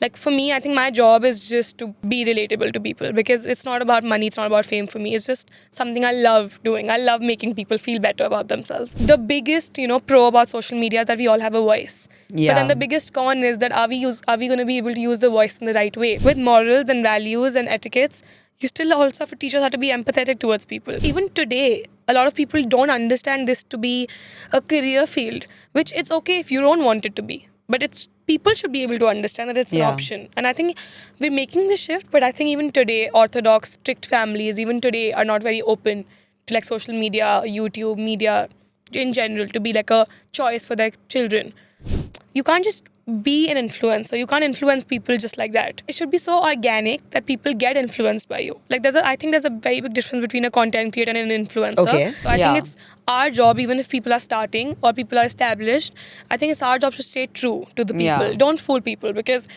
Like for me, I think my job is just to be relatable to people, because it's not about money, it's not about fame for me. It's just something I love doing. I love making people feel better about themselves. The biggest, pro about social media is that we all have a voice. Yeah. But then the biggest con is that are we going to be able to use the voice in the right way with morals and values and etiquettes? You still also have to teach us how to be empathetic towards people. Even today, a lot of people don't understand this to be a career field, which it's okay if you don't want it to be. But it's people should be able to understand that it's an Yeah. option. And I think we're making the shift, but I think even today, orthodox, strict families, even today, are not very open to like social media, YouTube, media in general, to be like a choice for their children. You can't just be an influencer. You can't influence people just like that. It should be so organic that people get influenced by you. Like I think there's a very big difference between a content creator and an influencer. Okay. So I Yeah. think it's our job, even if people are starting or people are established, I think it's our job to stay true to the people. Yeah. Don't fool people, because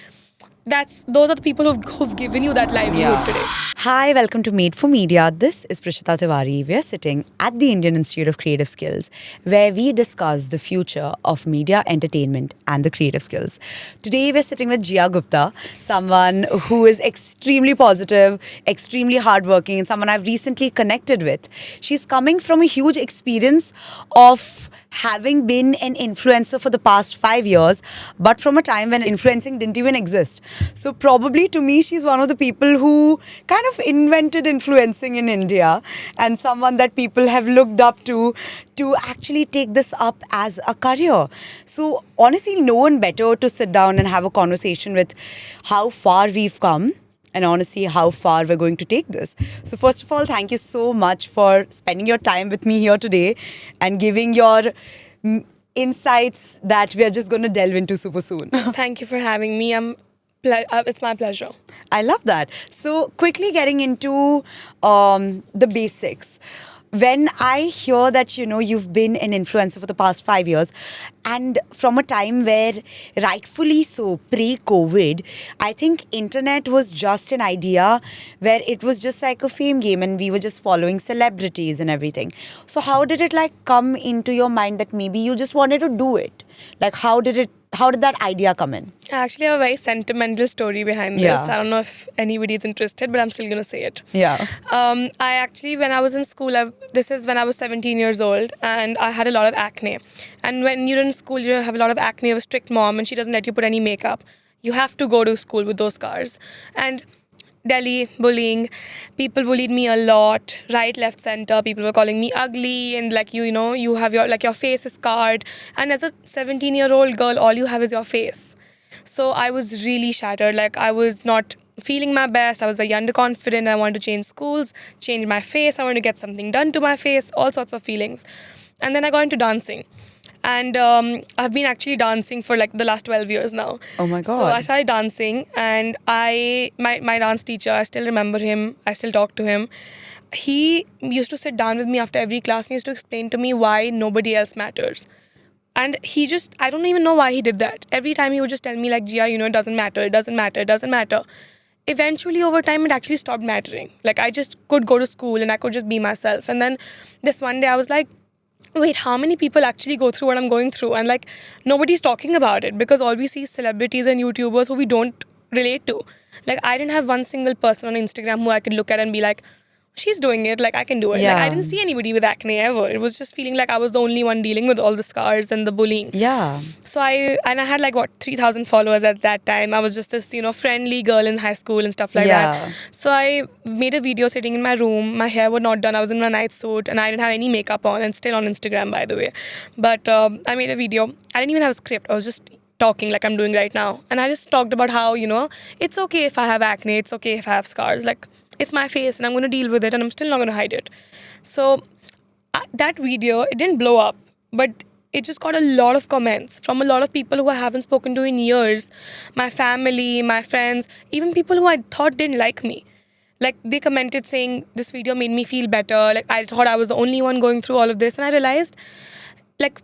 those are the people who've given you that livelihood today. Hi, welcome to Made for Media. This is Prishita Tiwari. We are sitting at the Indian Institute of Creative Skills, where we discuss the future of media, entertainment, and the creative skills. Today, we're sitting with Gia Gupta, someone who is extremely positive, extremely hardworking, and someone I've recently connected with. She's coming from a huge experience of having been an influencer for the past 5 years, but from a time when influencing didn't even exist. So probably to me, she's one of the people who kind of invented influencing in India, and someone that people have looked up to actually take this up as a career. So honestly, no one better to sit down and have a conversation with how far we've come, and honestly how far we're going to take this. So first of all, thank you so much for spending your time with me here today and giving your insights that we're just going to delve into super soon. Thank you for having me. It's my pleasure. I love that. So quickly getting into the basics. When I hear that, you've been an influencer for the past 5 years, and from a time where, rightfully so, pre-COVID, I think internet was just an idea where it was just like a fame game and we were just following celebrities and everything. So how did it come into your mind that maybe you just wanted to do it? Like how did that idea come in? I actually have a very sentimental story behind this. Yeah. I don't know if anybody's interested, but I'm still going to say it. Yeah. I actually, when I was in school, this is when I was 17 years old, and I had a lot of acne. And when you're in school, you have a lot of acne. You have a strict mom, and she doesn't let you put any makeup. You have to go to school with those scars. And Delhi, bullying. People bullied me a lot, right, left, center. People were calling me ugly, and you have your face is scarred. And as a 17-year-old girl, all you have is your face. So I was really shattered. Like I was not feeling my best. I was very underconfident. I wanted to change schools, change my face. I wanted to get something done to my face. All sorts of feelings. And then I got into dancing. And I've been actually dancing for the last 12 years now. Oh my God. So I started dancing, and my dance teacher, I still remember him. I still talk to him. He used to sit down with me after every class and he used to explain to me why nobody else matters. And I don't even know why he did that. Every time he would just tell me Gia, it doesn't matter, it doesn't matter, it doesn't matter. Eventually, over time, it actually stopped mattering. I just could go to school and I could just be myself. And then this one day I was like, wait, how many people actually go through what I'm going through? And nobody's talking about it, because all we see is celebrities and YouTubers who we don't relate to. I didn't have one single person on Instagram who I could look at and be like, she's doing it, I can do it. Yeah. I didn't see anybody with acne ever. It was just feeling like I was the only one dealing with all the scars and the bullying. Yeah. So I had 3,000 followers at that time. I was just this, friendly girl in high school and stuff like that. So I made a video sitting in my room. My hair was not done. I was in my night suit and I didn't have any makeup on, and still on Instagram, by the way. But I made a video. I didn't even have a script. I was just talking like I'm doing right now. And I just talked about how, it's okay if I have acne. It's okay if I have scars. It's my face and I'm going to deal with it, and I'm still not going to hide it. So that video, it didn't blow up, but it just got a lot of comments from a lot of people who I haven't spoken to in years. My family, my friends, even people who I thought didn't like me. They commented saying, this video made me feel better. I thought I was the only one going through all of this. And I realized,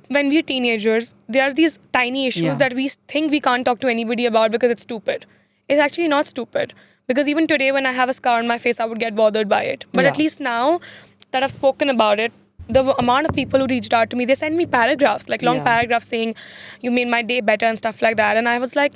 when we're teenagers, there are these tiny issues that we think we can't talk to anybody about because it's stupid. It's actually not stupid. Because even today, when I have a scar on my face, I would get bothered by it. But at least now that I've spoken about it, the amount of people who reached out to me, they send me paragraphs, long paragraphs saying, you made my day better and stuff like that. And I was like,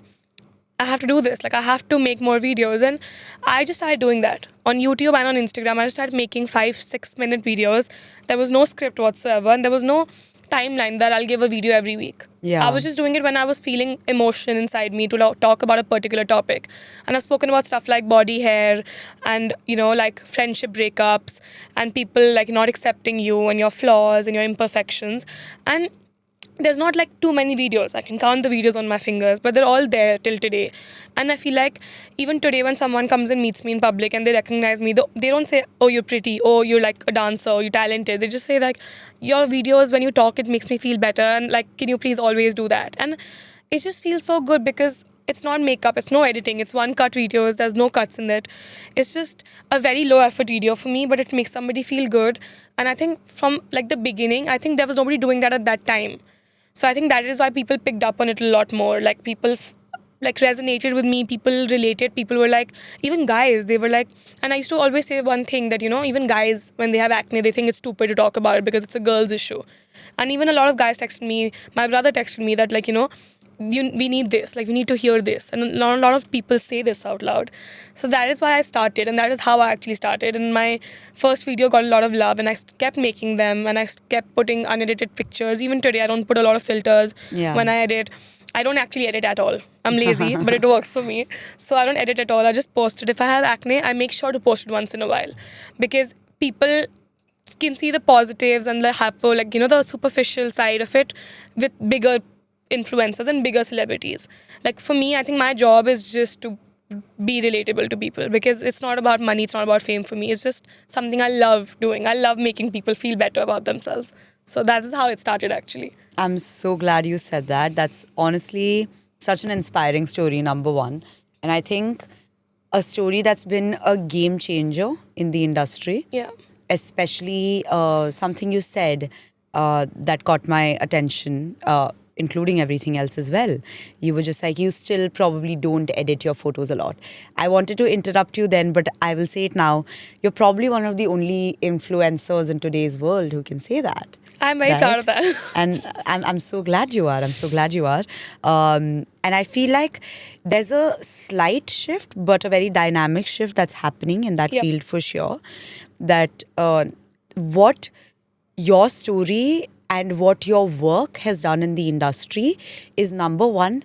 I have to do this. Like, I have to make more videos. And I just started doing that. On YouTube and on Instagram, I just started making 5-6 minute videos. There was no script whatsoever, and there was no timeline that I'll give a video every week. Yeah. I was just doing it when I was feeling emotion inside me to talk about a particular topic. And I've spoken about stuff like body hair and, like friendship breakups and people like not accepting you and your flaws and your imperfections. And there's not like too many videos. I can count the videos on my fingers, but they're all there till today. And I feel like even today when someone comes and meets me in public and they recognize me, they don't say, oh, you're pretty, oh, you're like a dancer, oh, you're talented. They just say like, your videos, when you talk, it makes me feel better. And like, can you please always do that? And it just feels so good because it's not makeup, it's no editing, it's one cut videos, there's no cuts in it. It's just a very low effort video for me, but it makes somebody feel good. And I think from like the beginning, I think there was nobody doing that at that time. So I think that is why people picked up on it a lot more. Like people like resonated with me, people related, people were like, even guys, they were like, and I used to always say one thing that, even guys, when they have acne, they think it's stupid to talk about it because it's a girl's issue. And even a lot of guys texted me, my brother texted me that like, we need this, like we need to hear this. And a lot of people say this out loud. So that is why I started, and that is how I actually started. And my first video got a lot of love, and I kept making them, and I kept putting unedited pictures. Even today, I don't put a lot of filters when I edit. I don't actually edit at all. I'm lazy, but it works for me. So I don't edit at all. I just post it. If I have acne, I make sure to post it once in a while, because people can see the positives and the the superficial side of it with bigger influencers and bigger celebrities. Like for me, I think my job is just to be relatable to people, because it's not about money, it's not about fame for me. It's just something I love doing. I love making people feel better about themselves. So that is how it started actually. I'm so glad you said that. That's honestly such an inspiring story, number one. And I think a story that's been a game changer in the industry. Yeah. Especially something you said that caught my attention, including everything else as well. You were just like, you still probably don't edit your photos a lot. I wanted to interrupt you then, but I will say it now. You're probably one of the only influencers in today's world who can say that. I'm very proud of that. And I'm so glad you are. I'm so glad you are. And I feel like there's a slight shift, but a very dynamic shift that's happening in that field for sure. That what your story and what your work has done in the industry is, number one,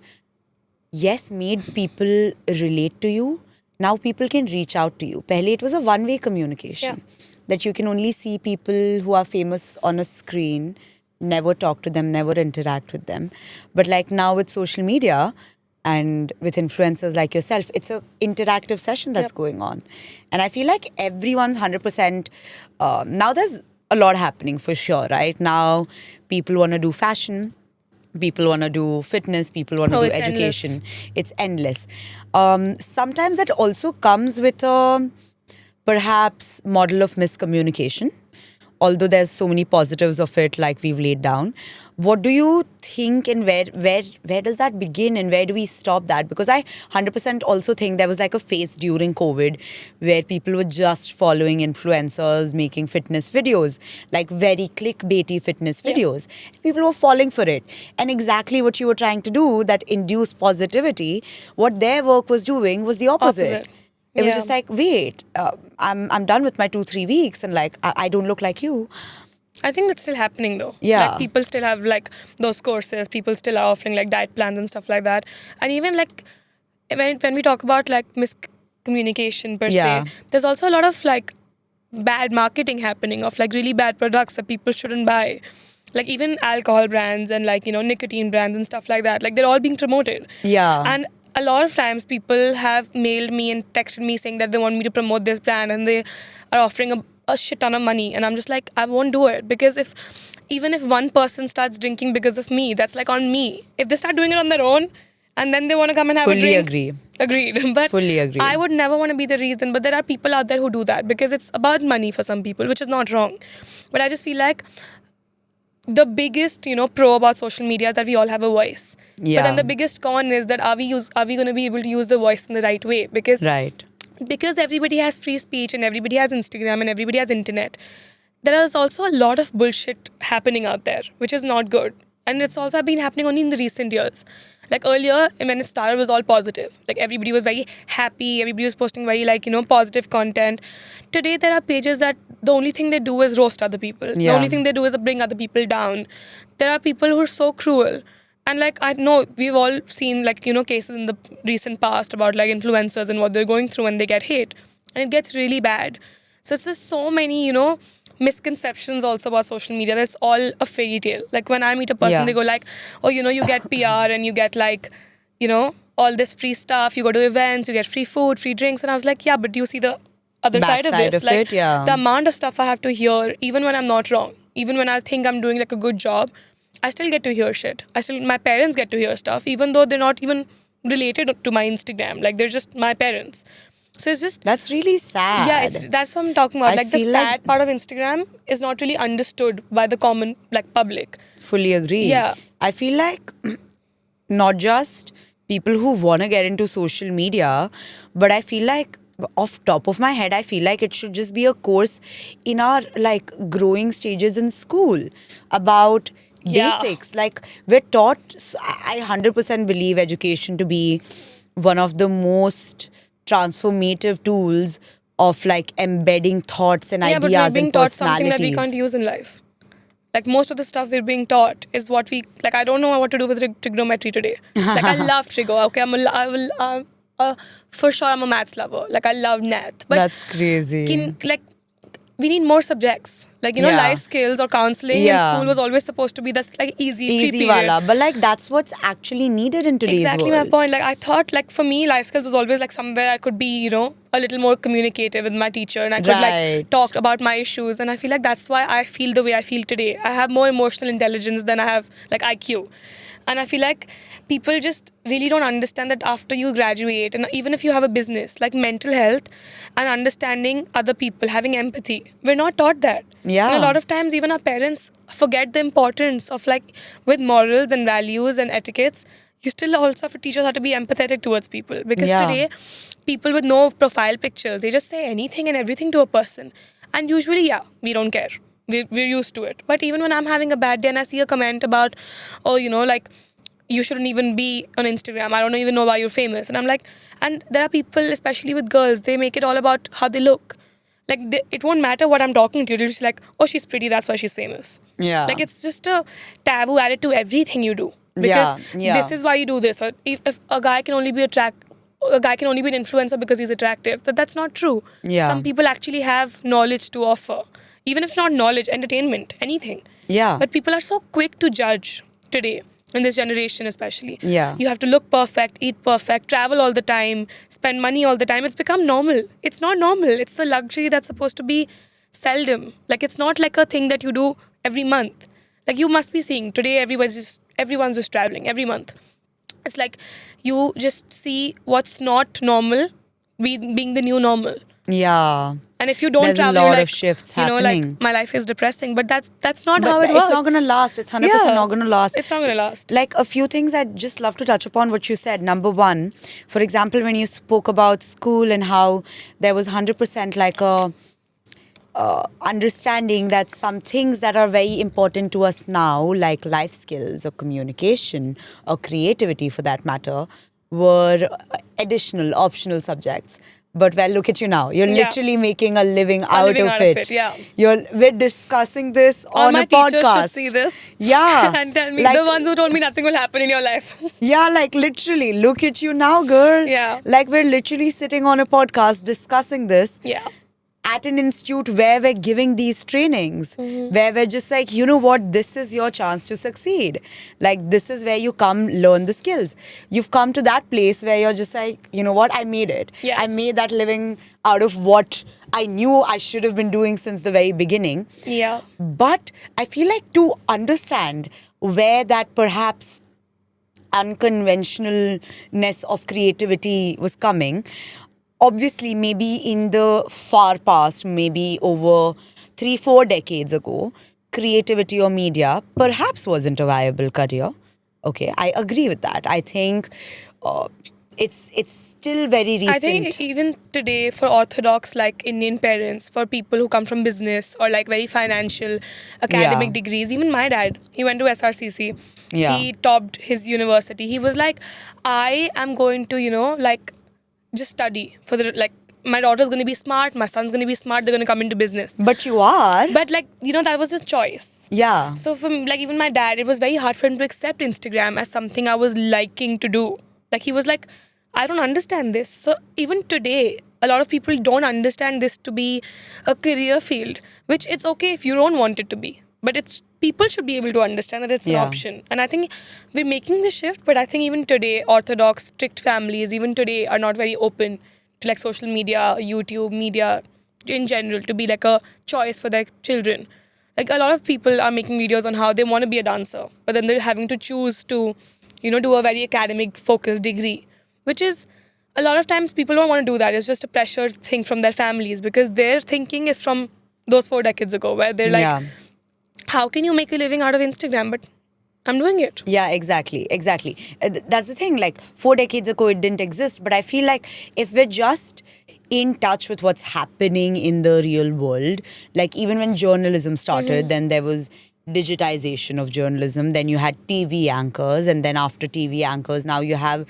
yes, made people relate to you. Now people can reach out to you. Pehle it was a one-way communication. That you can only see people who are famous on a screen, never talk to them, never interact with them. But like now with social media and with influencers like yourself, it's an interactive session that's going on. And I feel like everyone's 100%, now there's a lot happening for sure, right? Now people want to do fashion, people want to do fitness, people want to do education. It's endless. Sometimes that also comes with a perhaps model of miscommunication, although there's so many positives of it like we've laid down. What do you think, and where does that begin, and where do we stop that? Because I 100% also think there was like a phase during COVID where people were just following influencers, making fitness videos, like very clickbaity fitness videos. People were falling for it. And exactly what you were trying to do, that induce positivity, what their work was doing was the opposite. It was just like, wait, I'm done with my 2-3 weeks, and like I don't look like you. I think that's still happening though. Yeah. Like people still have like those courses. People still are offering like diet plans and stuff like that. And even like when we talk about like miscommunication per se, there's also a lot of like bad marketing happening of like really bad products that people shouldn't buy. Like even alcohol brands and like, nicotine brands and stuff like that. Like they're all being promoted. Yeah. And a lot of times people have mailed me and texted me saying that they want me to promote this brand, and they are offering a shit ton of money. And I'm just like, I won't do it, because even if one person starts drinking because of me, that's like on me. If they start doing it on their own and then they want to come and have a drink. Agreed. But Fully agree. I would never want to be the reason. But there are people out there who do that because it's about money for some people, which is not wrong. But I just feel like the biggest, pro about social media is that we all have a voice. Yeah. But then the biggest con is that are we going to be able to use the voice in the right way? Because everybody has free speech and everybody has Instagram and everybody has internet. There is also a lot of bullshit happening out there, which is not good. And it's also been happening only in the recent years. Like earlier, when it started, it was all positive. Like everybody was very happy. Everybody was posting very positive content. Today, there are pages that the only thing they do is roast other people. The Yeah. only thing they do is bring other people down. There are people who are so cruel. And like I know we've all seen cases in the recent past about like influencers and what they're going through when they get hate. And it gets really bad. So it's just so many, misconceptions also about social media. That's all a fairy tale. Like when I meet a person, Yeah. they go like, oh, you get PR and you get like, all this free stuff. You go to events, you get free food, free drinks. And I was like, yeah, but do you see the other side of Backside this? of Like it, yeah. the amount of stuff I have to hear, even when I'm not wrong, even when I think I'm doing like a good job, I still get to hear shit. My parents get to hear stuff, even though they're not even related to my Instagram. Like they're just my parents. So it's just That's really sad. yeah, that's what I'm talking about. I Like the feel sad like- part of Instagram is not really understood by the common public. Fully agree. Yeah. I feel like not just people who want to get into social media, but I feel like off top of my head, I feel like it should just be a course in our like growing stages in school about Yeah. basics. Like we're taught, I 100% believe education to be one of the most transformative tools of like embedding thoughts and Yeah, but we're ideas being and taught something that we personalities. can't use in life. Like most of the stuff we're being taught is what we like. I don't know what to do with trigonometry today. Like I love trigo. Okay, for sure I'm a maths lover. Like I love math. But That's crazy. we need more subjects. Like Yeah. life skills or counseling in Yeah. school was always supposed to be that's like easy free Easy period. wala. But like that's what's actually needed in today's Exactly world. my point. Like I thought, like for me, life skills was always like somewhere I could be, a little more communicative with my teacher, and I could Right. like talk about my issues. And I feel like that's why I feel the way I feel today. I have more emotional intelligence than I have like IQ. And I feel like people just really don't understand that after you graduate, and even if you have a business, like mental health and understanding other people, having empathy, we're not taught that. Yeah. And a lot of times, even our parents forget the importance of like with morals and values and etiquettes. You still also have to teach us how to be empathetic towards people. Because Yeah. today, people with no profile pictures, they just say anything and everything to a person. And usually, yeah, we don't care. We're used to it. But even when I'm having a bad day and I see a comment about, oh, like, you shouldn't even be on Instagram. I don't even know why you're famous. And I'm like, and there are people, especially with girls, they make it all about how they look. Like, it won't matter what I'm talking to you. They're just like, oh, she's pretty, that's why she's famous. Yeah. Like, it's just a taboo added to everything you do. Because Yeah. this is why you do this. Or if a guy can only be an influencer because he's attractive, but that's not true. Yeah. Some people actually have knowledge to offer. Even if not knowledge, entertainment, anything. Yeah. But people are so quick to judge today, in this generation especially. Yeah. You have to look perfect, eat perfect, travel all the time, spend money all the time. It's become normal. It's not normal. It's the luxury that's supposed to be seldom. Like, it's not like a thing that you do every month. Like, you must be seeing today everyone's just traveling every month. It's like you just see what's not normal being the new normal. Yeah. And if you don't There's a travel, lot you're of like, shifts like, happening. my life is depressing. But that's not But how it works. it's not going to last. It's 100% Yeah. not going to last. It's not going to last. Like a few things I'd just love to touch upon what you said. Number one, for example, when you spoke about school and how there was 100% like a understanding that some things that are very important to us now, like life skills or communication or creativity for that matter, were additional, optional subjects. But well, look at you now. You're Yeah. literally making a living out living of out of it. it, yeah. We're discussing this All on my a teachers podcast. should see this. Yeah. And tell me, Like- the ones who told me nothing will happen in your life. Yeah, like literally, look at you now, girl. Yeah. Like we're literally sitting on a podcast discussing this Yeah. at an institute where we're giving these trainings, where we're just like, you know what, this is your chance to succeed. Like, this is where you come learn the skills. You've come to that place where you're just like, you know what, I made it. Yeah. I made that living out of what I knew I should have been doing since the very beginning. Yeah. But I feel like to understand where that perhaps unconventionalness of creativity was coming, obviously maybe in the far past, maybe over 3-4 decades ago, creativity or media perhaps wasn't a viable career. Okay, I agree with that. I think It's still very I think recent. even today, for orthodox like Indian parents, for people who come from business or like very financial Yeah. academic degrees, even my dad, he went to SRCC. Yeah. He topped his university. He was like, I am going to, like just study for the like my daughter's going to be smart, my son's going to be smart, they're going to come into business. But you are. But like, that was a choice. Yeah. So for like even my dad, it was very hard for him to accept Instagram as something I was liking to do. Like he was like, I don't understand this. So even today, a lot of people don't understand this to be a career field, which it's okay if you don't want it to be. But it's people should be able to understand that it's an Yeah. option. And I think we're making the shift, but I think even today, orthodox, strict families, even today are not very open to like social media, YouTube, media in general to be like a choice for their children. Like a lot of people are making videos on how they want to be a dancer, but then they're having to choose to, do a very academic focused degree, which is a lot of times people don't want to do that. It's just a pressure thing from their families because their thinking is from those 4 decades ago where they're like, Yeah. how can you make a living out of Instagram? But I'm doing it. Yeah, exactly. That's the thing. Like 4 decades ago, it didn't exist. But I feel like if we're just in touch with what's happening in the real world, like even when journalism started, then there was digitization of journalism. Then you had TV anchors, and then after TV anchors, now you have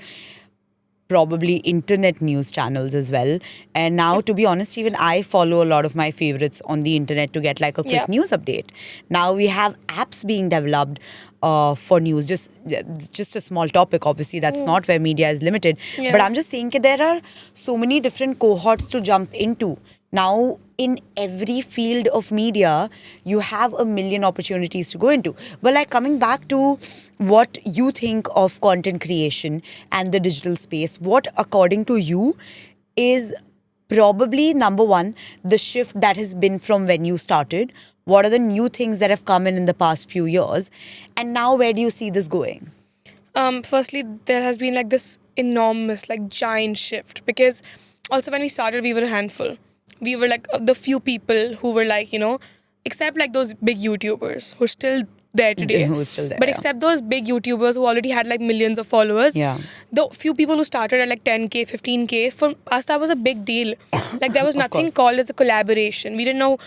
probably internet news channels as well. And now, to be honest, even I follow a lot of my favorites on the internet to get like a quick Yeah. news update. Now we have apps being developed for news. Just a small topic. Obviously, that's not where media is limited. Yeah. But I'm just saying that there are so many different cohorts to jump into. Now, in every field of media, you have a million opportunities to go into. But like coming back to what you think of content creation and the digital space, what according to you is probably number one, the shift that has been from when you started? What are the new things that have come in the past few years? And now where do you see this going? Firstly, there has been like this enormous, like giant shift because also when we started, we were a handful. We were like the few people who were like, except like those big YouTubers who are still there today. Who's still there, But yeah. except those big YouTubers who already had like millions of followers, Yeah. the few people who started at like 10K, 15K, for us that was a big deal. Like there was Of nothing course. called as a collaboration. We didn't know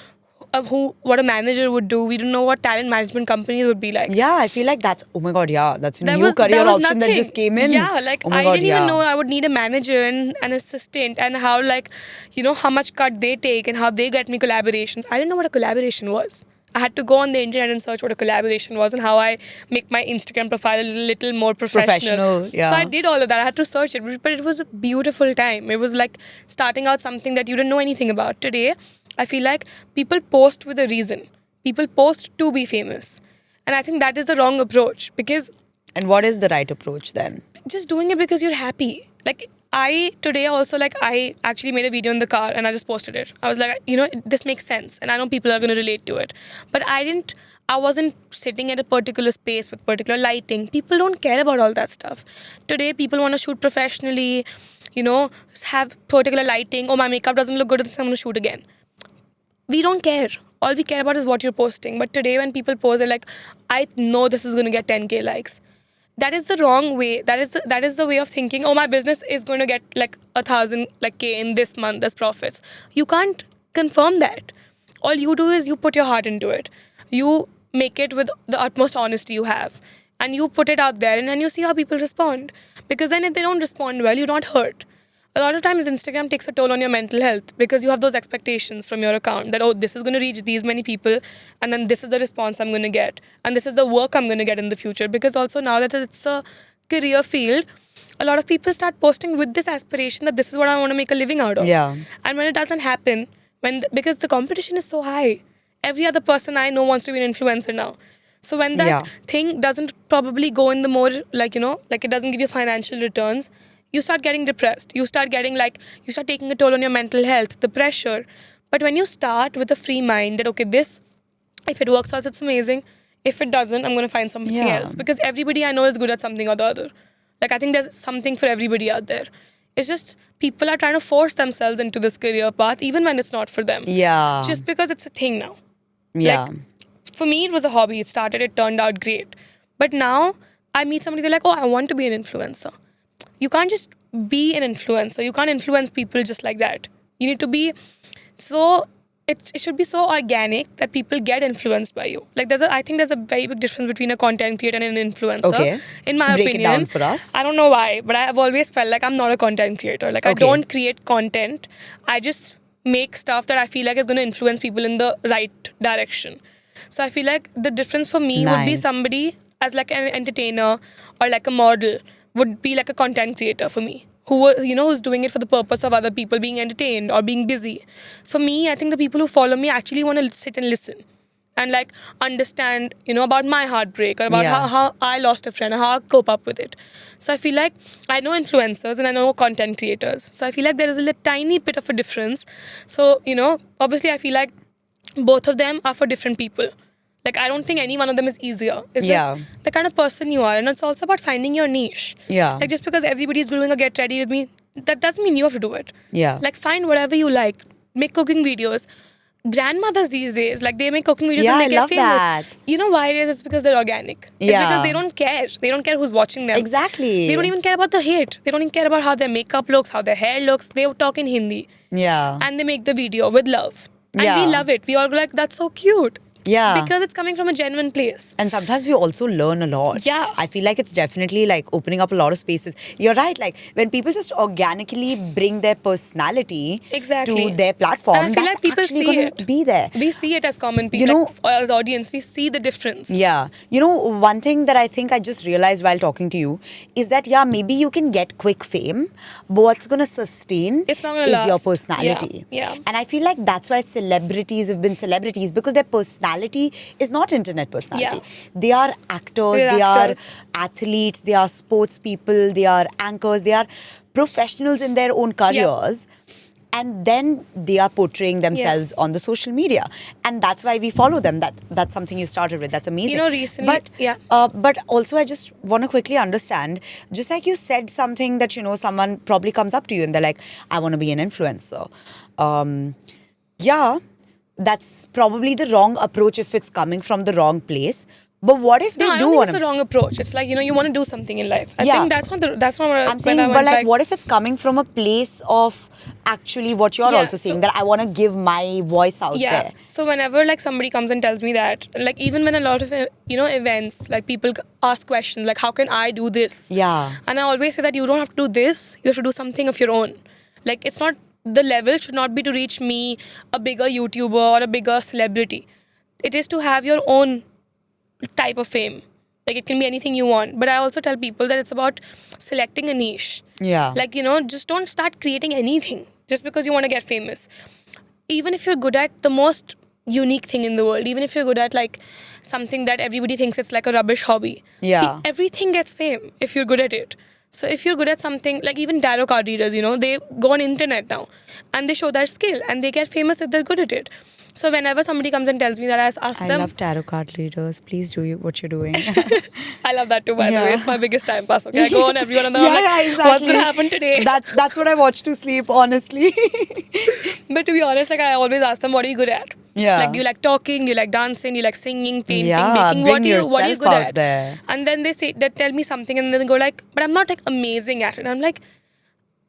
what a manager would do. We didn't know what talent management companies would be like. Yeah, I feel like that's, oh my God, yeah, that's a That new was, career that was option that nothing. just came in. Yeah, like oh my I God, didn't yeah. even know I would need a manager and an assistant and how like, how much cut they take and how they get me collaborations. I didn't know what a collaboration was. I had to go on the internet and search what a collaboration was and how I make my Instagram profile a little more professional. Yeah. So I did all of that. I had to search it, but it was a beautiful time. It was like starting out something that you didn't know anything about. Today, I feel like people post with a reason. People post to be famous. And I think that is the wrong approach because And what is the right approach then? just doing it because you're happy. Like I today also like I actually made a video in the car and I just posted it. I was like, this makes sense and I know people are going to relate to it. But I wasn't sitting at a particular space with particular lighting. People don't care about all that stuff. Today people want to shoot professionally, have particular lighting. Oh, my makeup doesn't look good, so I'm going to shoot again. We don't care. All we care about is what you're posting. But today when people post, they're like, I know this is going to get 10K likes. That is the wrong way. That is the way of thinking. Oh, my business is going to get like 1,000 like K in this month as profits. You can't confirm that. All you do is you put your heart into it. You make it with the utmost honesty you have, and you put it out there, and then you see how people respond. Because then if they don't respond well, you're not hurt. A lot of times Instagram takes a toll on your mental health because you have those expectations from your account that, oh, this is going to reach these many people and then this is the response I'm going to get and this is the work I'm going to get in the future. Because also now that it's a career field, a lot of people start posting with this aspiration that this is what I want to make a living out of. Yeah. And when it doesn't happen, because the competition is so high, every other person I know wants to be an influencer now. So when that Yeah. thing doesn't probably go in the more like it doesn't give you financial returns, you start getting depressed. You start taking a toll on your mental health, the pressure. But when you start with a free mind that, okay, this, if it works out, it's amazing. If it doesn't, I'm going to find something Yeah. else. Because everybody I know is good at something or the other. Like, I think there's something for everybody out there. It's just people are trying to force themselves into this career path, even when it's not for them. Yeah. Just because it's a thing now. yeah. Like, for me, it was a hobby. It turned out great. But now, I meet somebody, they're like, oh, I want to be an influencer. you can't just be an influencer. You can't influence people just like that. You need to be so. It should be so organic that people get influenced by you. Like I think there's a very big difference between a content creator and an influencer. Okay. In my Break opinion, it down for us. I don't know why, but I've always felt like I'm not a content creator. Like I Okay. don't create content. I just make stuff that I feel like is going to influence people in the right direction. So I feel like the difference for me would be Nice. somebody as like an entertainer or like a model would be like a content creator for me, who's doing it for the purpose of other people being entertained or being busy. For me, I think the people who follow me actually want to sit and listen and like understand, about my heartbreak or about Yeah. how I lost a friend or how I cope up with it. So I feel like I know influencers and I know content creators. So I feel like there is a tiny bit of a difference. So, obviously I feel like both of them are for different people. Like, I don't think any one of them is easier. It's Yeah. just the kind of person you are. And it's also about finding your niche. Yeah. Like, just because everybody's doing a get ready with me, that doesn't mean you have to do it. Yeah. Like, find whatever you like. Make cooking videos. Grandmothers these days, like, they make cooking videos Yeah, and I they get love famous. that. You know why it is? It's because they're organic. It's Yeah. because they don't care. They don't care who's watching them. Exactly. They don't even care about the hate. They don't even care about how their makeup looks, how their hair looks. They talk in Hindi. Yeah. And they make the video with love. And Yeah. we love it. We all go like, that's so cute. Yeah. Because it's coming from a genuine place. And sometimes we also learn a lot. Yeah. I feel like it's definitely like opening up a lot of spaces. You're right. Like when people just organically bring their personality Exactly. to their platform, And I feel that's like people actually see going it. to be there. We see it as common people, as audience. We see the difference. Yeah. One thing that I think I just realized while talking to you is that, maybe you can get quick fame, but what's going to sustain It's not gonna is your last. personality. Yeah. And I feel like that's why celebrities have been celebrities, because their personality is not internet personality. Yeah. They are actors, They're they actors. are athletes, they are sports people, they are anchors, they are professionals in their own careers. And then they are portraying themselves on the social media, and that's why we follow them. That's something you started with. That's amazing. Recently, But also, I just want to quickly understand. Just like you said something that someone probably comes up to you and they're like, "I want to be an influencer." Yeah, that's probably the wrong approach if it's coming from the wrong place. But what if they I do don't think want it's the wrong approach. It's like, you want to do something in life. I Yeah. think that's not what I'm saying, but like, what if it's coming from a place of actually what you're Yeah, also saying, so- that I want to give my voice out there? So whenever like somebody comes and tells me that, like even when a lot of events, like people ask questions like, how can I do this? Yeah. And I always say that you don't have to do this. You have to do something of your own. Like it's not, the level should not be to reach me, a bigger YouTuber or a bigger celebrity. It is to have your own type of fame. Like it can be anything you want. But I also tell people that it's about selecting a niche. Yeah. Like, just don't start creating anything just because you want to get famous. Even if you're good at the most unique thing in the world, even if you're good at like something that everybody thinks it's like a rubbish hobby. Yeah. Everything gets fame if you're good at it. So if you're good at something, like even tarot card readers, they go on internet now and they show their skill and they get famous if they're good at it. So whenever somebody comes and tells me that, I ask I them. love tarot card readers. Please do what you're doing. I love that too, by the Yeah. way. It's my biggest time pass. Okay, I go on everyone and then I'm Yeah, like, exactly. what's gonna happen today? That's what I watch to sleep, honestly. But to be honest, like I always ask them, what are you good at? Yeah. Like, do you like talking? Do you like dancing? Do you like singing, painting, Yeah, baking? bring What are you yourself good out at? there. And then they tell me something, and then they go like, but I'm not like amazing at it. And I'm like,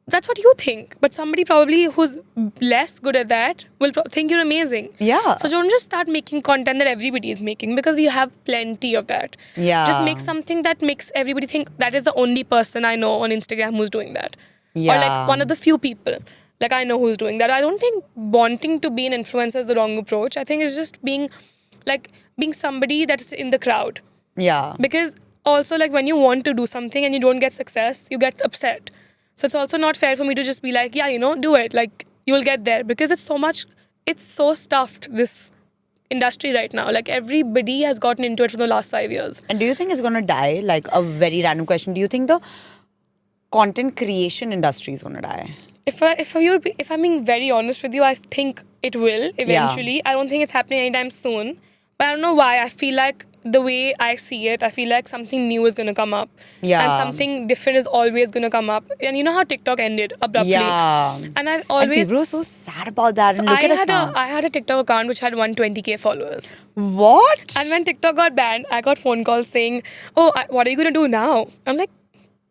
that's what you think. But somebody probably who's less good at that will think you're amazing. Yeah. So don't just start making content that everybody is making, because we have plenty of that. Yeah. Just make something that makes everybody think that is the only person I know on Instagram who's doing that. Or Yeah. like one of the few people. Like I know who's doing that. I don't think wanting to be an influencer is the wrong approach. I think it's just being somebody that's in the crowd. Yeah. Because also like when you want to do something and you don't get success, you get upset. So it's also not fair for me to just be like, yeah, do it. Like you will get there, because it's so stuffed, this industry right now. Like everybody has gotten into it for the last 5 years. And do you think it's going to die? Like a very random question. Do you think the content creation industry is going to die? If I'm being very honest with you, I think it will eventually. Yeah. I don't think it's happening anytime soon. But I don't know why. I feel like the way I see it, I feel like something new is going to come up. Yeah. And something different is always going to come up. And you know how TikTok ended abruptly? Yeah. And I've And always... people are so sad about that. So and look at us now. I had a TikTok account which had 120k followers. What? And when TikTok got banned, I got phone calls saying, what are you going to do now? I'm like,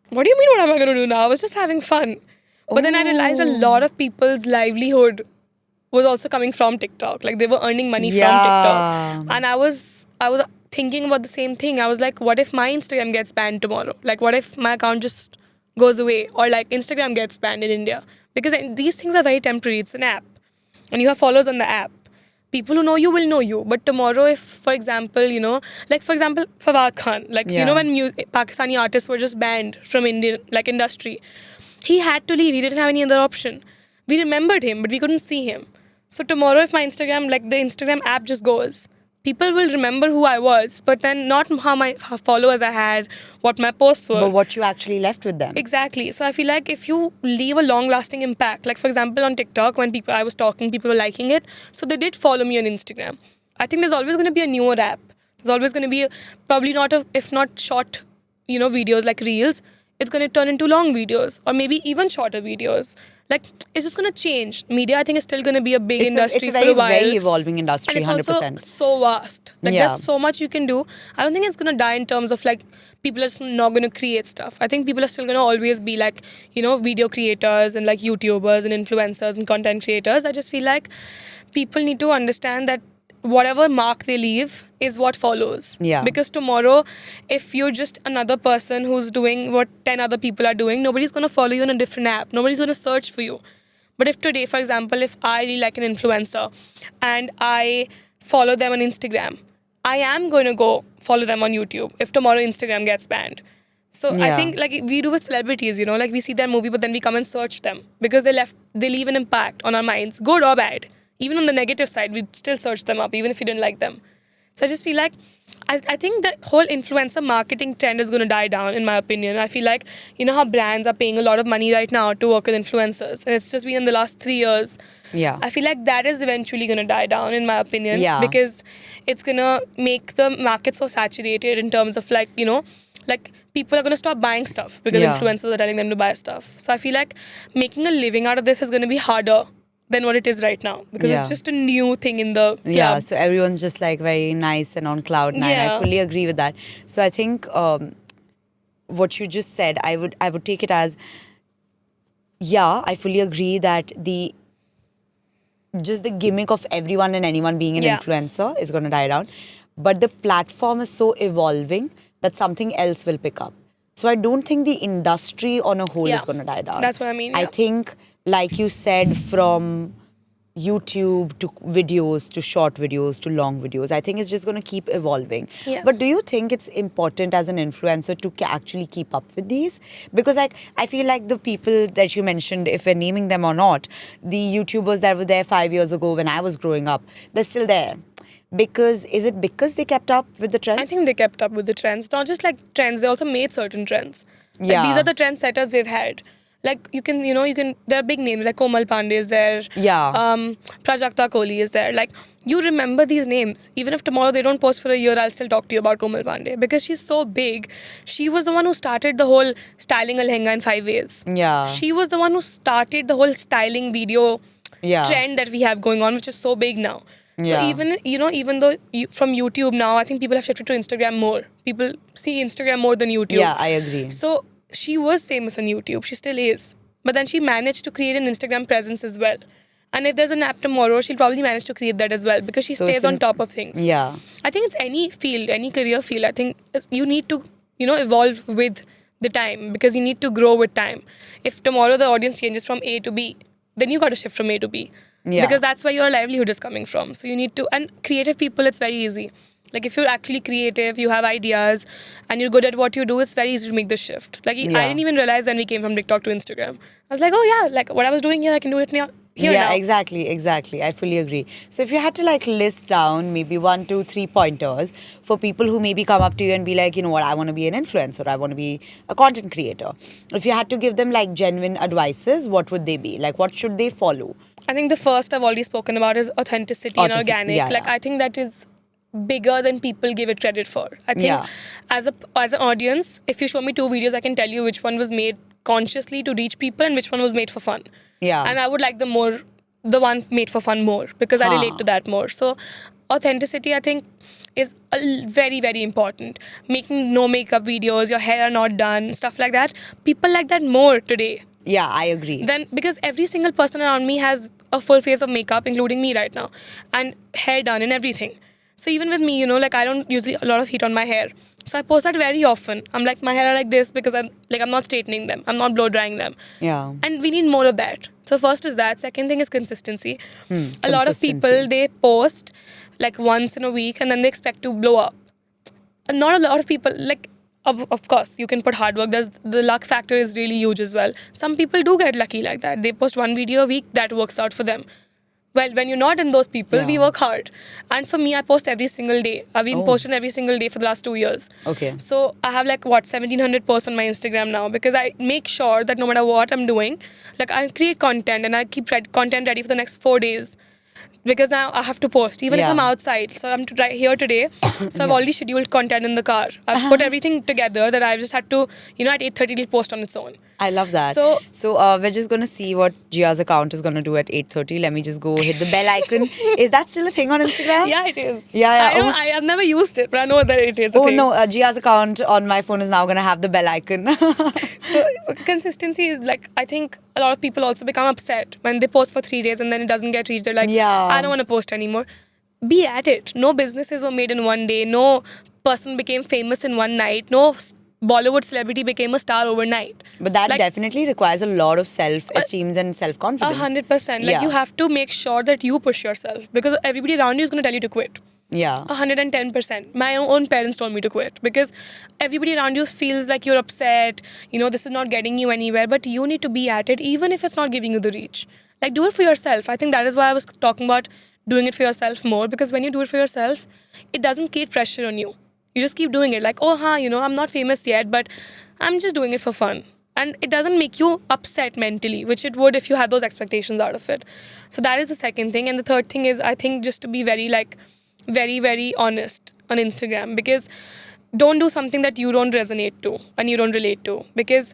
what do you mean what am I going to do now? I was just having fun. But then I realized a lot of people's livelihood was also coming from TikTok. Like they were earning money from TikTok. And I was thinking about the same thing. I was like, what if my Instagram gets banned tomorrow? Like what if my account just goes away? Or like Instagram gets banned in India? Because these things are very temporary. It's an app. And you have followers on the app. People who know you will know you. But tomorrow, if, for example, like for example, Fawad Khan, like, when Pakistani artists were just banned from Indian, like, industry, he had to leave. He didn't have any other option. We remembered him, but we couldn't see him. So tomorrow, if my Instagram, like the Instagram app just goes, people will remember who I was, but then not how followers I had, what my posts were. But what you actually left with them. Exactly. So I feel like if you leave a long-lasting impact, like for example on TikTok, when I was talking, people were liking it. So they did follow me on Instagram. I think there's always going to be a newer app. There's always going to be probably not, if not short, videos like reels. It's going to turn into long videos or maybe even shorter videos. Like, it's just going to change. Media, I think, is still going to be a big industry for a while. It's a very evolving industry, and it's 100%. also so vast. Like, there's so much you can do. I don't think it's going to die in terms of, like, people are just not going to create stuff. I think people are still going to always be, like, video creators and, like, YouTubers and influencers and content creators. I just feel like people need to understand that whatever mark they leave is what follows. Yeah. Because tomorrow, if you're just another person who's doing what 10 other people are doing, nobody's going to follow you on a different app. Nobody's going to search for you. But if today, for example, if I really like an influencer and I follow them on Instagram, I am going to go follow them on YouTube if tomorrow Instagram gets banned. So I think like we do with celebrities, like we see their movie, but then we come and search them because they leave an impact on our minds, good or bad. Even on the negative side, we'd still search them up, even if you didn't like them. So I just feel like, I think that whole influencer marketing trend is going to die down, in my opinion. I feel like, how brands are paying a lot of money right now to work with influencers. And it's just been in the last 3 years. Yeah. I feel like that is eventually going to die down, in my opinion. Yeah. Because it's going to make the market so saturated in terms of like, like people are going to stop buying stuff because influencers are telling them to buy stuff. So I feel like making a living out of this is going to be harder than what it is right now because it's just a new thing in the club. Yeah, so everyone's just like very nice and on cloud nine. I fully agree with that. So I think what you just said, I would take it as, I fully agree that the gimmick of everyone and anyone being an influencer is going to die down. But the platform is so evolving that something else will pick up. So I don't think the industry on a whole is going to die down. That's what I mean. I think, like you said, from YouTube to videos to short videos to long videos, I think it's just going to keep evolving. Yeah. But do you think it's important as an influencer to actually keep up with these? Because I feel like the people that you mentioned, if we're naming them or not, the YouTubers that were there 5 years ago when I was growing up, they're still there. Is it because they kept up with the trends? I think they kept up with the trends. Not just like trends, they also made certain trends. Like, these are the trendsetters we've had. Like you can, there are big names like Komal Pandey is there. Yeah. Prajakta Kohli is there. Like you remember these names. Even if tomorrow they don't post for a year, I'll still talk to you about Komal Pandey because she's so big. She was the one who started the whole styling a lehenga in 5 ways. Yeah. She was the one who started the whole styling video trend that we have going on, which is so big now. So even though from YouTube now, I think people have shifted to Instagram more. People see Instagram more than YouTube. Yeah, I agree. So she was famous on YouTube. She still is. But then she managed to create an Instagram presence as well. And if there's an app tomorrow, she'll probably manage to create that as well because she stays on top of things. Yeah. I think it's any field, any career field. I think you need to, evolve with the time because you need to grow with time. If tomorrow the audience changes from A to B, then you got to shift from A to B. Yeah. Because that's where your livelihood is coming from. So you need to, and creative people, it's very easy. Like if you're actually creative, you have ideas and you're good at what you do, it's very easy to make the shift. Like I didn't even realize when we came from TikTok to Instagram. I was like, oh yeah, like what I was doing here, I can do it here now. Exactly. I fully agree. So if you had to like list down maybe 1, 2, 3 pointers for people who maybe come up to you and be like, you know what, I want to be an influencer, I want to be a content creator. If you had to give them like genuine advices, what would they be? Like what should they follow? I think the first I've already spoken about is authenticity and organic. I think that is bigger than people give it credit for. I think as an audience, if you show me 2 videos, I can tell you which one was made consciously to reach people and which one was made for fun. Yeah. And I would like the one made for fun more because I relate to that more. So authenticity, I think, is very, very important. Making no makeup videos, your hair are not done, stuff like that. People like that more today. Yeah, I agree. Then, because every single person around me has a full face of makeup, including me right now, and hair done and everything. So even with me, like I don't usually a lot of heat on my hair. So I post that very often. I'm like, my hair are like this because I'm not straightening them. I'm not blow drying them. Yeah. And we need more of that. So first is that. Second thing is consistency. A lot of people, Consistency. they post like once in a week and then they expect to blow up. Not a lot of people, like, of course, you can put hard work. The luck factor is really huge as well. Some people do get lucky like that. They post one video a week, that works out for them. Well, when you're not in those people, we Yeah. work hard. And for me, I post every single day. I've been Oh. posting every single day for the last 2 years. Okay. So I have 1,700 posts on my Instagram now, because I make sure that no matter what I'm doing, like I create content and I keep content ready for the next 4 days. Because now I have to post, even if Yeah. I'm outside. So I'm right here today. So I've already scheduled content in the car. I've put everything together that I've just had to, at 8:30 it'll post on its own. I love that. So- We're just going to see what Gia's account is going to do at 8:30. Let me just go hit the bell icon. Is that still a thing on Instagram? Yeah, it is. Yeah. I've never used it, but I know that it is a Oh thing. no, Gia's account on my phone is now going to have the bell icon. So consistency is I think a lot of people also become upset when they post for 3 days and then it doesn't get reached. They're like, Yeah. I don't want to post anymore. Be at it. No businesses were made in one day. No person became famous in one night. No Bollywood celebrity became a star overnight. But that Like- definitely requires a lot of self-esteem and self-confidence. 100%. Yeah. You have to make sure that you push yourself, because everybody around you is going to tell you to quit. Yeah. 110%. My own parents told me to quit, because everybody around you feels like you're upset. This is not getting you anywhere, but you need to be at it, even if it's not giving you the reach. Do it for yourself. I think that is why I was talking about doing it for yourself more, because when you do it for yourself, it doesn't create pressure on you. You just keep doing it. I'm not famous yet, but I'm just doing it for fun. And it doesn't make you upset mentally, which it would if you had those expectations out of it. So that is the second thing. And the third thing is, I think, just to be very, very, very honest on Instagram, because don't do something that you don't resonate to and you don't relate to, because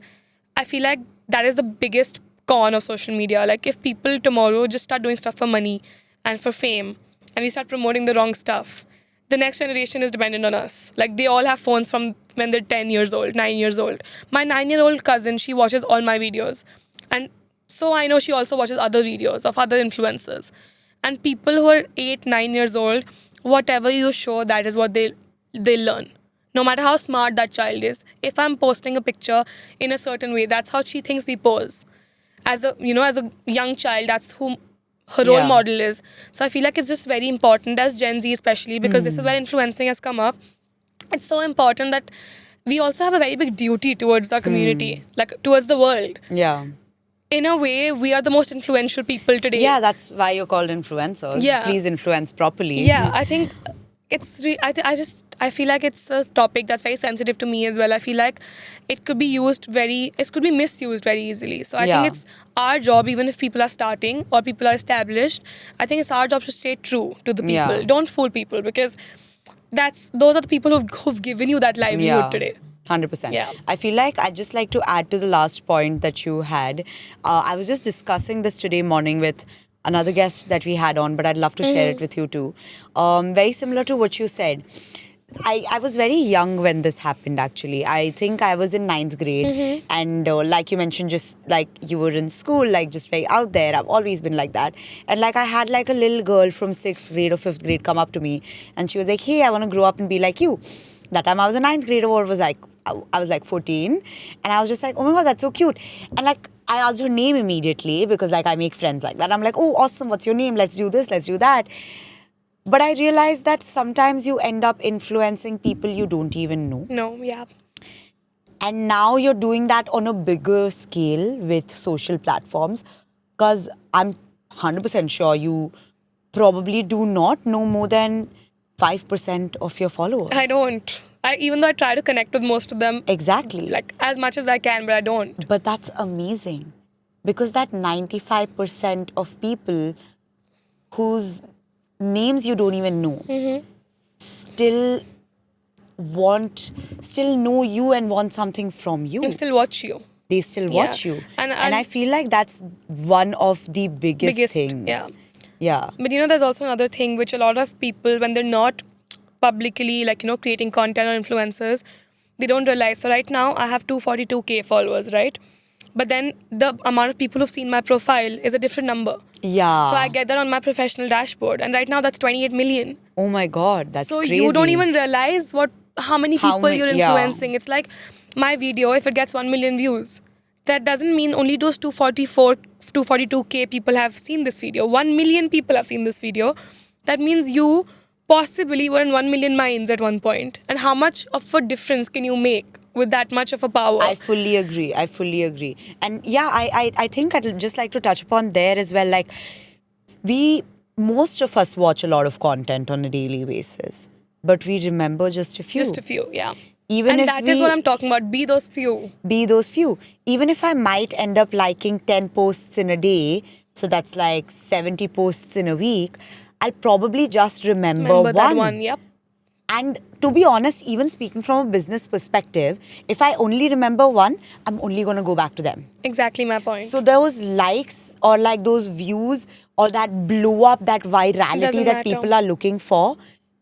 I feel like that is the biggest con of social media. If people tomorrow just start doing stuff for money and for fame, and we start promoting the wrong stuff, the next generation is dependent on us. They all have phones from when they're 10 years old, 9 years old. My 9-year-old cousin, she watches all my videos. And so I know she also watches other videos of other influencers. And people who are 8, 9 years old, whatever you show, that is what they learn. No matter how smart that child is. If I'm posting a picture in a certain way, that's how she thinks we pose. As a young child, that's who her role Yeah. model is. So I feel like it's just very important as Gen Z, especially because this is where influencing has come up. It's so important that we also have a very big duty towards our community, towards the world. Yeah. In a way, we are the most influential people today. Yeah, that's why you're called influencers. Yeah. Please influence properly. Yeah, I think it's I feel like it's a topic that's very sensitive to me as well. I feel like it could be misused very easily. So I Yeah. think it's our job, even if people are starting or people are established, I think it's our job to stay true to the people. Yeah. Don't fool people, because those are the people who've given you that livelihood today. 100%. Yeah. I feel like I'd just like to add to the last point that you had. I was just discussing this today morning with another guest that we had on, but I'd love to share it with you too. Very similar to what you said. I was very young when this happened, actually. I think I was in 9th grade. And like you mentioned, just like you were in school, just very out there. I've always been like that. And I had a little girl from 6th grade or 5th grade come up to me. And she was like, hey, I want to grow up and be like you. That time I was a 9th grader, or I was 14. And I was just like, oh my God, that's so cute. And I asked her name immediately, because I make friends like that. I'm like, oh, awesome, what's your name? Let's do this, let's do that. But I realized that sometimes you end up influencing people you don't even know. No, yeah. And now you're doing that on a bigger scale with social platforms, because I'm 100% sure you probably do not know more than 5% of your followers. I don't. Even though I try to connect with most of them, Exactly. as much as I can, but I don't. But that's amazing, because that 95% of people whose names you don't even know still know you and want something from you. I still watch you. They still watch Yeah. you. And I feel like that's one of the biggest things. Yeah. Yeah. But there's also another thing which a lot of people, when they're not publicly creating content or influencers, they don't realize. So right now I have 242K followers, right? But then the amount of people who've seen my profile is a different number. Yeah. So I get that on my professional dashboard, and right now that's 28 million. Oh my God, that's so crazy. you don't even realize how many people you're influencing. It's like my video, if it gets 1 million views, that doesn't mean only those 242K people have seen this video. 1 million people have seen this video. That means you possibly were in 1 million minds at one point. And how much of a difference can you make with that much of a power? I fully agree. And yeah, I think I'd just like to touch upon there as well. Like, most of us watch a lot of content on a daily basis, but we remember just a few. Just a few, yeah. Even and that is what I'm talking about. Be those few. Even if I might end up liking 10 posts in a day, so that's like 70 posts in a week, I'll probably just remember that one, yep. And to be honest, even speaking from a business perspective, if I only remember one, I'm only going to go back to them. Exactly my point. So those likes or like those views or that blew up, that virality that people are looking for,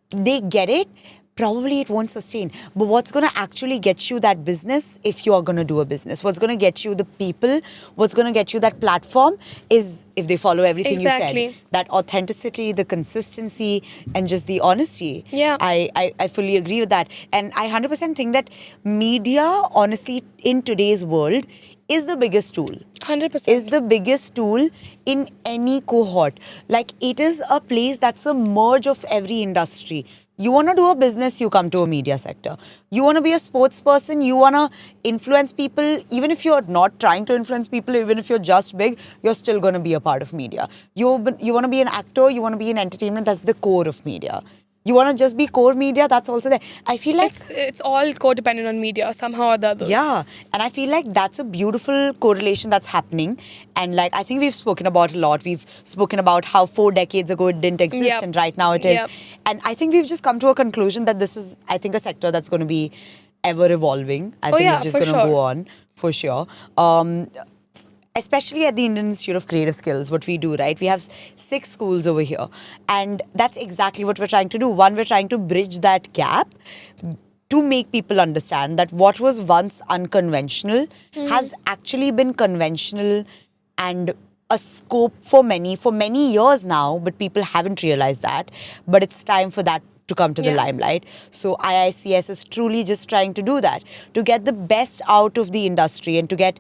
they get it. Probably it won't sustain. But what's going to actually get you that business, if you are going to do a business, what's going to get you the people, what's going to get you that platform is if they follow everything you said. That authenticity, the consistency, and just the honesty. Yeah. I fully agree with that. And I 100% think that media, honestly, in today's world, is the biggest tool. 100%. Is the biggest tool in any cohort. Like, it is a place that's a merge of every industry. You want to do a business, you come to a media sector. You want to be a sports person, you want to influence people. Even if you're not trying to influence people, even if you're just big, you're still going to be a part of media. You want to be an actor, you want to be in entertainment, that's the core of media. You want to just be core media, that's also there. I feel like it's all codependent on media somehow or the other. Yeah, and I feel like that's a beautiful correlation that's happening. And like, I think we've spoken about a lot. We've spoken about how 4 decades ago it didn't exist and right now it is. And I think we've just come to a conclusion that this is, I think, a sector that's going to be ever evolving. I think it's just going to go on for sure. Especially at the Indian Institute of Creative Skills, what we do, right? We have 6 schools over here. And that's exactly what we're trying to do. One, we're trying to bridge that gap to make people understand that what was once unconventional has actually been conventional and a scope for many years now, but people haven't realized that. But it's time for that to come to the limelight. So IICS is truly just trying to do that, to get the best out of the industry and to get,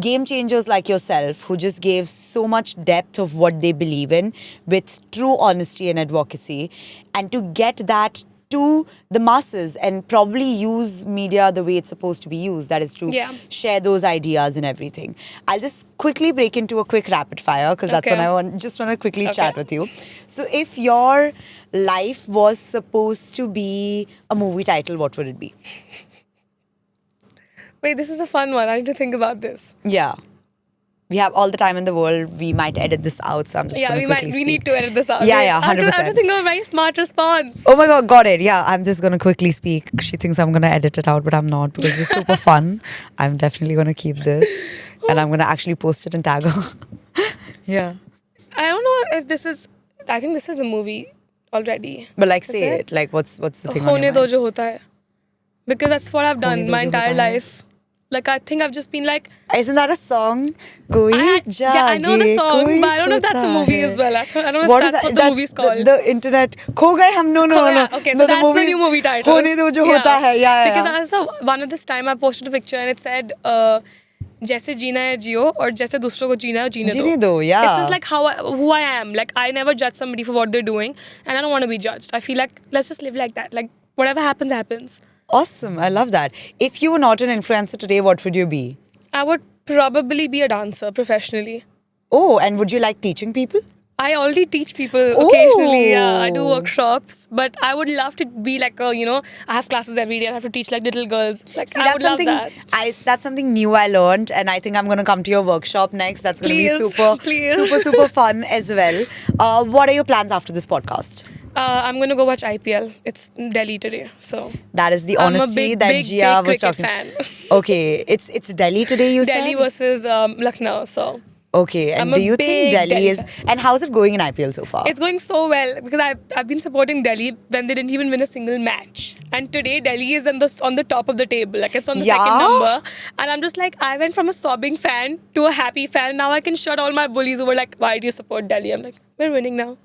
game changers like yourself who just gave so much depth of what they believe in with true honesty and advocacy, and to get that to the masses and probably use media the way it's supposed to be used, that is to share those ideas and everything. I'll just quickly break into a quick rapid fire because that's what I want to quickly chat with you. So if your life was supposed to be a movie title, what would it be? Wait, this is a fun one. I need to think about this. Yeah. We have all the time in the world. We might edit this out, so I'm just going to quickly speak. We need to edit this out. 100%. I have to think of a very smart response. Oh my God, got it. Yeah, I'm just going to quickly speak. She thinks I'm going to edit it out, but I'm not because it's super fun. I'm definitely going to keep this and I'm going to actually post it and tag her. Yeah. I don't know if this is... I think this is a movie already. But like, say it. Like, what's the thing on your mind? Hone do jo hota hai. Because that's what I've done my entire life. Like, I think I've just been like... Isn't that a song? I know the song, but I don't know if that's a movie as well. I don't know if that's what the movie's called. The internet... Kho gaye hum, no. Okay, so that's the new movie title. Hone do jo hota hai. Yeah. Because one of this time I posted a picture and it said... जैसे जीना है जियो और जैसे दूसरों को जीना है जीने दो. Yeah. This is like who I am. Like, I never judge somebody for what they're doing and I don't want to be judged. I feel like let's just live like that. Like, whatever happens, happens. Awesome. I love that. If you were not an influencer today, what would you be? I would probably be a dancer professionally. Oh, and would you like teaching people? I already teach people occasionally. Yeah, I do workshops. But I would love to be like I have classes every day. I have to teach like little girls. Like, I would love that. That's something new I learned, and I think I'm going to come to your workshop next. That's going to be super fun as well. What are your plans after this podcast? I'm going to go watch IPL. It's Delhi today, so that is the honesty that Gia was talking. Fan. Okay, it's Delhi today. You said Delhi versus Lucknow. So Okay, and I'm a do you think big Delhi Delhi is... fan. And how's it going in IPL so far? It's going so well because I've been supporting Delhi when they didn't even win a single match. And today Delhi is on the top of the table. Like it's on the second Yeah? number. And I'm just like, I went from a sobbing fan to a happy fan. Now I can shut all my bullies who were like, why do you support Delhi? I'm like, we're winning now.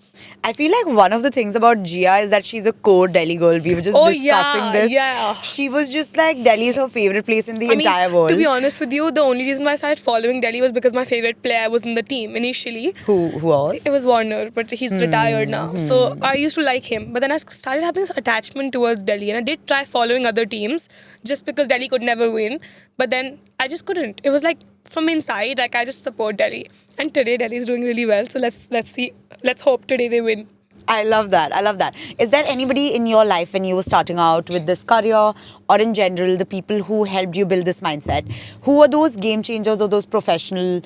I feel like one of the things about Gia is that she's a core Delhi girl. We were just Oh discussing this. yeah. She was just like, Delhi is her favorite place in the entire world. To be honest with you, the only reason why I started following Delhi was because my favorite player was in the team initially. Who was? It was Warner, but he's retired now. So I used to like him. But then I started having this attachment towards Delhi. And I did try following other teams just because Delhi could never win. But then I just couldn't. It was like from inside, like I just support Delhi. And today Delhi is doing really well. So let's see. Let's hope today they win. I love that. I love that. Is there anybody in your life when you were starting out with this career, or in general, the people who helped you build this mindset? Who are those game changers or those professionals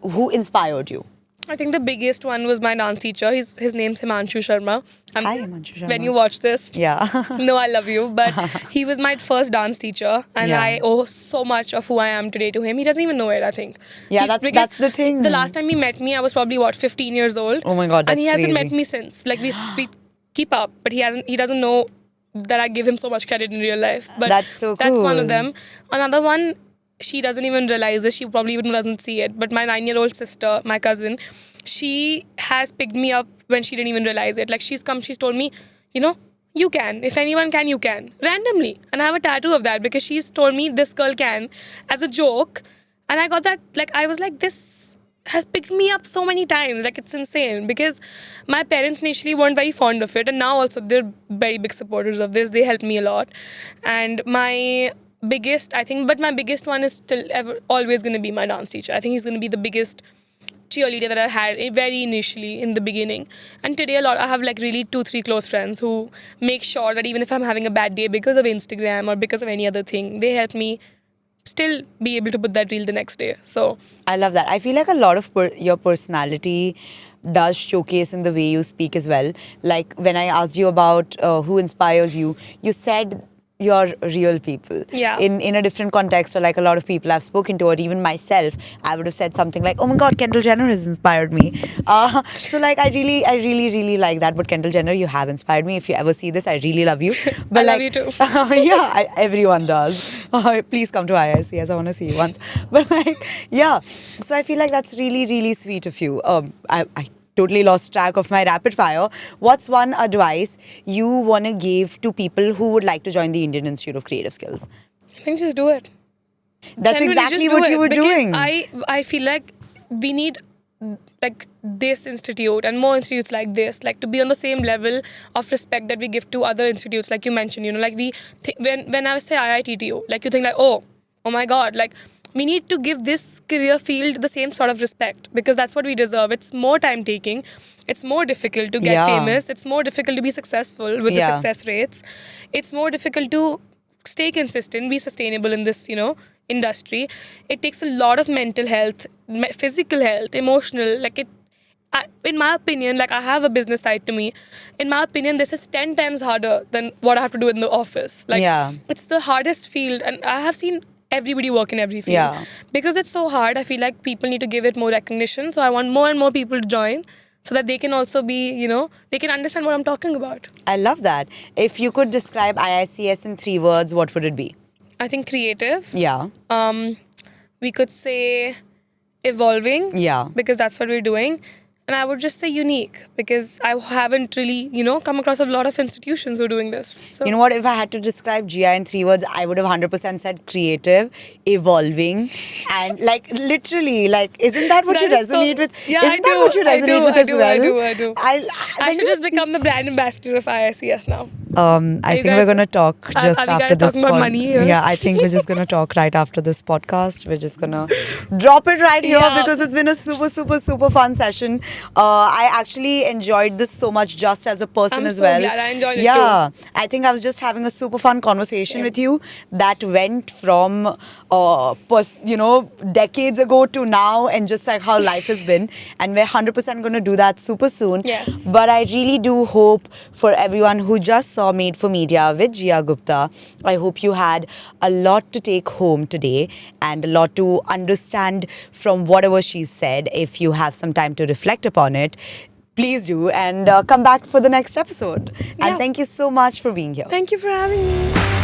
who inspired you? I think the biggest one was my dance teacher. His name's Himanshu Sharma. Hi, Himanshu Sharma. When you watch this, Yeah. no, I love you. But he was my first dance teacher, and Yeah. I owe so much of who I am today to him. He doesn't even know it, I think. Yeah, Because that's the thing. The last time he met me, I was probably 15 years old. Oh my God, and he that's hasn't crazy. met me since. Like we keep up, but he doesn't know that I give him so much credit in real life. But That's so That's one cool. of them. Another one, she doesn't even realize it. She probably even doesn't see it. But my 9-year-old sister, my cousin, she has picked me up when she didn't even realize it. Like she's told me, you can. If anyone can, you can. Randomly. And I have a tattoo of that because she's told me this girl can as a joke. And I got that, like, I was like, this has picked me up so many times. Like, it's insane because my parents initially weren't very fond of it. And now also they're very big supporters of this. They help me a lot. And my biggest one is still always going to be my dance teacher. I think he's going to be the biggest cheerleader that I had very initially in the beginning. And today I have like really 2-3 close friends who make sure that even if I'm having a bad day because of Instagram or because of any other thing, they help me still be able to put that reel the next day. So I love that. I feel like a lot of your personality does showcase in the way you speak as well. Like when I asked you about who inspires you, you said you're real people. Yeah. In a different context, or like a lot of people I've spoken to, or even myself, I would have said something like, "Oh my God, Kendall Jenner has inspired me." So like I really like that. But Kendall Jenner, you have inspired me. If you ever see this, I really love you. But I like, love you too. Yeah, everyone does. Please come to IICS. I want to see you once. But like, yeah. So I feel like that's really sweet of you. I totally lost track of my rapid fire. What's one advice you want to give to people who would like to join the Indian Institute of Creative Skills? I think just do it. That's Genuinely, exactly just do what it, you were because doing. I feel like we need like this institute and more institutes like this, like to be on the same level of respect that we give to other institutes, like you mentioned. Like we when I say IITTU, like you think like oh my God, like we need to give this career field the same sort of respect because that's what we deserve. It's more time taking, it's more difficult to get famous, it's more difficult to be successful with the success rates, it's more difficult to stay consistent, be sustainable in this industry. It takes a lot of mental health, physical health, emotional, like it. In my opinion, like I have a business side to me. In my opinion, this is 10 times harder than what I have to do in the office. Like it's the hardest field, and I have seen everybody work in every field. Yeah. Because it's so hard, I feel like people need to give it more recognition. So I want more and more people to join so that they can also be, they can understand what I'm talking about. I love that. If you could describe IICS in 3 words, what would it be? I think creative. Yeah. We could say evolving. Yeah. Because that's what we're doing. And I would just say unique because I haven't really, come across a lot of institutions who are doing this. So. You know what? If I had to describe Gia in 3 words, I would have 100% said creative, evolving, and like literally, like isn't that what you resonate with? Yeah, isn't that what you resonate with as well? I do. I should just become the brand ambassador of IICS now. I think we're gonna talk just are we after guys this. talking about money here? Yeah, I think we're just gonna talk right after this podcast. We're just gonna drop it right here because it's been a super fun session. I actually enjoyed this so much just as a person I'm as so well. glad I enjoyed it Yeah, I think I was just having a super fun conversation Same. with you that went from, decades ago to now, and just like how life has been. And we're 100% going to do that super soon. Yes. But I really do hope for everyone who just saw Made for Media with Gia Gupta, I hope you had a lot to take home today and a lot to understand from whatever she said. If you have some time to reflect upon it, please do, and come back for the next episode. And Yeah. thank you so much for being here. Thank you for having me.